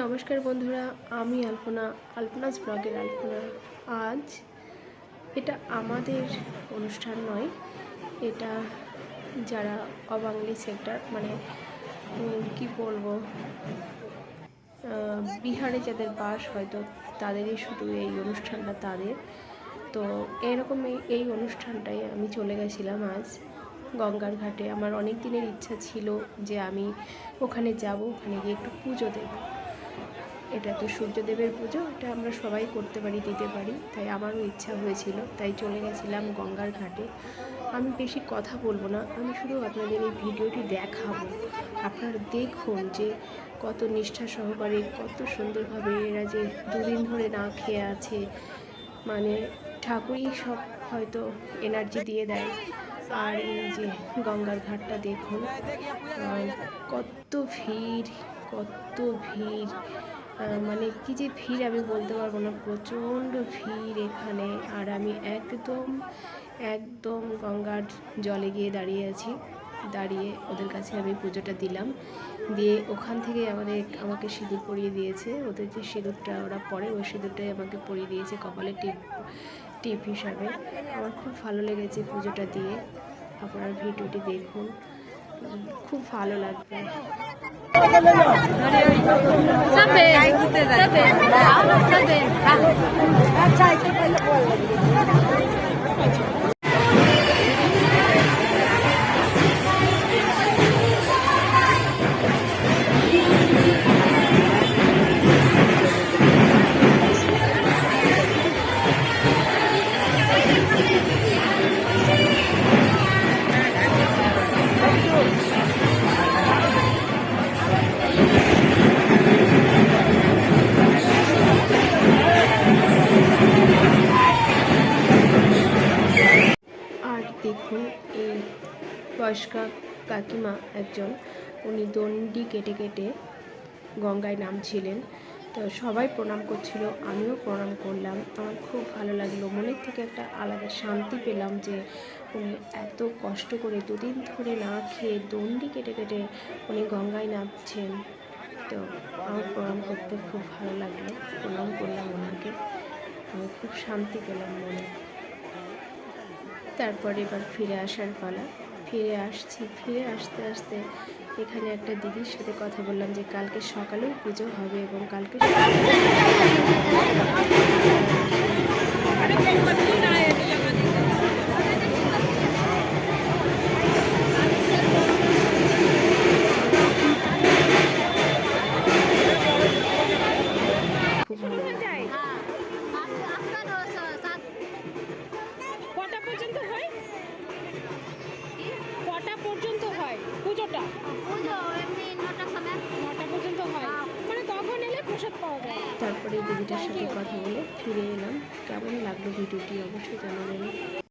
নমস্কার বন্ধুরা, আমি আলপনাজ ব্লগের আলপনা। আজ এটা আমাদের অনুষ্ঠান নয়, এটা যারা অবাঙালি সেক্টর মানে কি বলবো, বিহারে যাদের বাস হয়তো তাদেরই শুধু এই অনুষ্ঠানটা তাদের। তো এরকম এই অনুষ্ঠানটাই আমি চলে গেছিলাম আজ গঙ্গার ঘাটে। আমার অনেক দিনের ইচ্ছা ছিল যে আমি ওখানে যাব, ওখানে গিয়ে একটু পুজো দেব। এটা তো সূর্যদেবের পুজো, এটা আমরা সবাই করতে পারি, দিতে পারি, তাই আমারও ইচ্ছা হয়েছিল, তাই চলে গেছিলাম গঙ্গার ঘাটে। আমি বেশি কথা বলবো না, আমি শুধু আপনাদের এই ভিডিওটি দেখাবো। আপনারা দেখুন যে কত নিষ্ঠা সহকারে, কত সুন্দরভাবে এরা যে দুদিন ধরে না খেয়ে আছে, মানে ঠাকুরই সব হয়তো এনার্জি দিয়ে দেয়। আর এই যে গঙ্গার ঘাটটা দেখুন, কত ভিড়, কত ভিড়, মানে কি যে ভিড় আমি বলতে পারবো না, প্রচণ্ড ভিড় এখানে। আর আমি একদম গঙ্গার জলে গিয়ে দাঁড়িয়ে আছি। দাঁড়িয়ে ওদের কাছে আমি পুজোটা দিলাম, দিয়ে ওখান থেকে আমাকে সিঁদুর পরিয়ে দিয়েছে। ওদের যে সিঁদুরটা ওরা পরে, ওই সিঁদুরটাই আমাকে পরিয়ে দিয়েছে কপালে টিপ হিসাবে। আমার খুব ভালো লেগেছে পুজোটা দিয়ে। আপনার ভিডিওটি দেখুন, খুব ভালো লাগবে। দেখুন, এই বয়স্কা কাকিমা একজন, উনি দণ্ডি কেটে কেটে গঙ্গায় নামছিলেন। তো সবাই প্রণাম করছিল, আমিও প্রণাম করলাম। আমার খুব ভালো লাগলো, মনের থেকে একটা আলাদা শান্তি পেলাম যে উনি এত কষ্ট করে দুদিন ধরে না খেয়ে দণ্ডি কেটে কেটে উনি গঙ্গায় নামছেন। তো আমার প্রণাম করতে খুব ভালো লাগলো, প্রণাম করলাম ওনাকে, আমি খুব শান্তি পেলাম মনে। তারপর এবার ফিরে আসার পালা। ফিরে আসতে আসতে এখানে একটা দিদির সাথে কথা বললাম যে কালকে সকালেও পুজো হবে এবং কালকে খুব ভালো লাগে। কটা পর্যন্ত হয় পুজোটা? পুজো এমনি 9টা পর্যন্ত হয়, মানে তখন এলে প্রসাদ পাওয়া যায়। তারপরে দিদিটার সাথে কথা বলে ফিরে এলাম। কেমন লাগলো ভিডিওটি অবশ্যই জানাবেন।